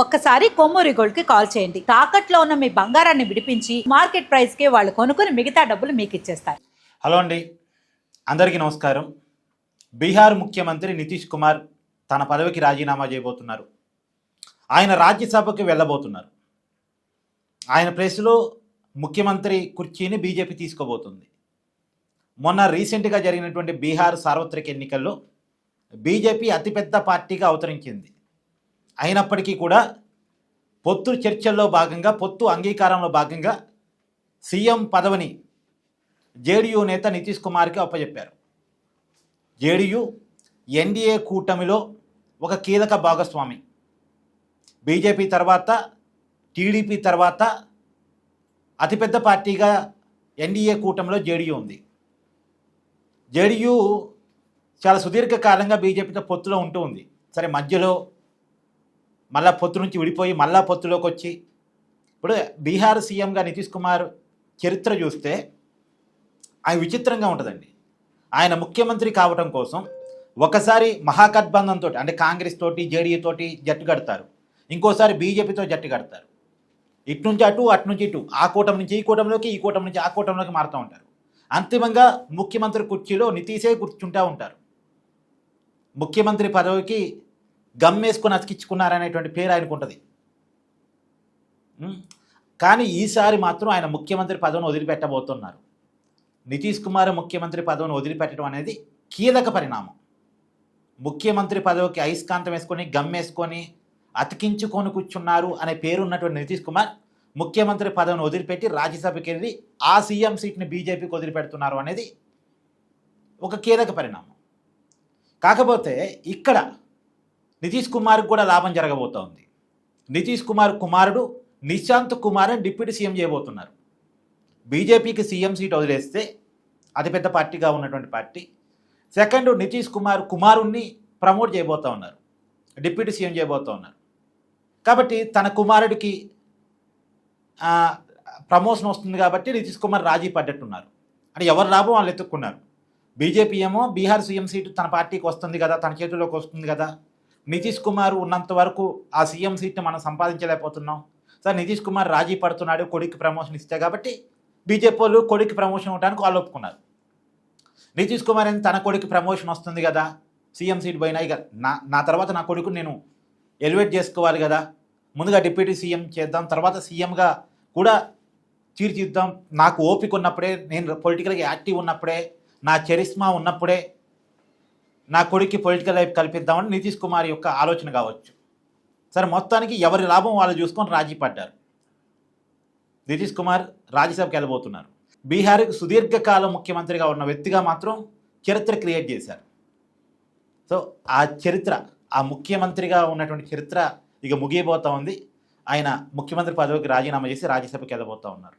ఒక్కసారి కొమ్మూరి గోల్డ్ కి కాల్ చేయండి. తాకట్లో ఉన్న మీ బంగారాన్ని విడిపించి మార్కెట్ ప్రైస్ కి వాళ్ళు కొనుక్కుని మిగతా డబ్బులు మీకు ఇచ్చేస్తారు. హలో అండి, అందరికీ నమస్కారం. బీహార్ ముఖ్యమంత్రి నితీష్ కుమార్ తన పదవికి రాజీనామా చేయబోతున్నారు. ఆయన రాజ్యసభకు వెళ్ళబోతున్నారు. ఆయన ప్లేస్లో ముఖ్యమంత్రి కుర్చీని బీజేపీ తీసుకోబోతుంది. మొన్న రీసెంట్గా జరిగినటువంటి బీహార్ సార్వత్రిక ఎన్నికల్లో బీజేపీ అతిపెద్ద పార్టీగా అవతరించింది. అయినప్పటికీ కూడా పొత్తు చర్చల్లో భాగంగా, పొత్తు అంగీకారంలో భాగంగా సీఎం పదవిని జేడీయూ నేత నితీష్ కుమార్కి అప్పచెప్పారు. జేడీయూ ఎన్డీఏ కూటమిలో ఒక కీలక భాగస్వామి. బీజేపీ తర్వాత, టీడీపీ తర్వాత అతిపెద్ద పార్టీగా ఎన్డీఏ కూటమిలో జేడీయూ ఉంది. జేడీయూ చాలా సుదీర్ఘకాలంగా బీజేపీతో పొత్తులో ఉంటూ ఉంది. సరే, మధ్యలో మళ్ళా పొత్తు నుంచి విడిపోయి మళ్ళా పొత్తులోకి వచ్చి ఇప్పుడు బీహార్ సీఎంగా నితీష్ కుమార్ చరిత్ర చూస్తే ఆయన విచిత్రంగా ఉంటుందండి. ఆయన ముఖ్యమంత్రి కావటం కోసం ఒకసారి మహాగఠబంధన్తో అంటే కాంగ్రెస్ తోటి, జేడీయూ తోటి జట్టు కడతారు, ఇంకోసారి బీజేపీతో జట్టు కడతారు. ఇటు నుంచి అటు, అటు నుంచి ఇటు, ఆ కూటమి నుంచి ఈ కూటమిలోకి, ఈ కూటమి నుంచి ఆ కూటమిలోకి మారుతూ ఉంటారు. అంతిమంగా ముఖ్యమంత్రి కుర్చీలో నితీషే కూర్చుంటూ ఉంటారు. ముఖ్యమంత్రి పదవికి గమ్మేసుకొని అతికించుకున్నారనేటువంటి పేరు ఆయనకు ఉంటుంది. కానీ ఈసారి మాత్రం ఆయన ముఖ్యమంత్రి పదవిని వదిలిపెట్టబోతున్నారు. నితీష్ కుమార్ ముఖ్యమంత్రి పదవిని వదిలిపెట్టడం అనేది కీలక పరిణామం. ముఖ్యమంత్రి పదవికి అయస్కాంతం వేసుకొని గమ్మేసుకొని అతికించుకొని కూర్చున్నారు అనే పేరు ఉన్నటువంటి నితీష్ కుమార్ ముఖ్యమంత్రి పదవిని వదిలిపెట్టి రాజ్యసభకి వెళ్ళి ఆ సీఎం సీట్ని బీజేపీకి వదిలిపెడుతున్నారు అనేది ఒక కీలక పరిణామం. కాకపోతే ఇక్కడ నితీష్ కుమార్కి కూడా లాభం జరగబోతోంది. నితీష్ కుమార్ కుమారుడు నిశాంత్ కుమార్ అని డిప్యూటీ సీఎం చేయబోతున్నారు. బీజేపీకి సీఎం సీట్ వదిలేస్తే అతిపెద్ద పార్టీగా ఉన్నటువంటి పార్టీ, సెకండ్ నితీష్ కుమార్ కుమారుణ్ణి ప్రమోట్ చేయబోతూ ఉన్నారు, డిప్యూటీ సీఎం చేయబోతూ ఉన్నారు. కాబట్టి తన కుమారుడికి ప్రమోషన్ వస్తుంది కాబట్టి నితీష్ కుమార్ రాజీ పడ్డట్టున్నారు. అంటే ఎవరు లాభం వాళ్ళు ఎత్తుక్కున్నారు. బీజేపీ ఏమో బీహార్ సీఎం సీటు తన పార్టీకి వస్తుంది కదా, తన చేతుల్లోకి వస్తుంది కదా, నితీష్ కుమార్ ఉన్నంత వరకు ఆ సీఎం సీట్ని మనం సంపాదించలేకపోతున్నాం, సార్ నితీష్ కుమార్ రాజీ పడుతున్నాడు కొడుకు ప్రమోషన్ ఇస్తే, కాబట్టి బీజేపీ వాళ్ళు కొడుకు ప్రమోషన్ ఇవ్వడానికి వాళ్ళు ఒప్పుకున్నారు. నితీష్ కుమార్ అని తన కొడుకు ప్రమోషన్ వస్తుంది కదా, సీఎం సీట్ పోయినా ఇక నా తర్వాత నా కొడుకు నేను ఎలివేట్ చేసుకోవాలి కదా, ముందుగా డిప్యూటీ సీఎం చేద్దాం, తర్వాత సీఎంగా కూడా తీర్చిద్దాం, నాకు ఓపిక ఉన్నప్పుడే, నేను పొలిటికల్గా యాక్టివ్ ఉన్నప్పుడే, నా చరిస్మా ఉన్నప్పుడే నా కొడుక్కి పొలిటికల్ లైఫ్ కల్పిద్దామని నితీష్ కుమార్ యొక్క ఆలోచన కావచ్చు. సరే, మొత్తానికి ఎవరి లాభం వాళ్ళు చూసుకొని రాజీ పడ్డారు. నితీష్ కుమార్ రాజ్యసభకి వెళ్ళబోతున్నారు. బీహార్కి సుదీర్ఘకాలం ముఖ్యమంత్రిగా ఉన్న వ్యక్తిగా మాత్రం చరిత్ర క్రియేట్ చేశారు. సో ఆ చరిత్ర, ఆ ముఖ్యమంత్రిగా ఉన్నటువంటి చరిత్ర ఇక ముగియబోతూ ఉంది. ఆయన ముఖ్యమంత్రి పదవికి రాజీనామా చేసి రాజ్యసభకి వెళ్ళబోతూ ఉన్నారు.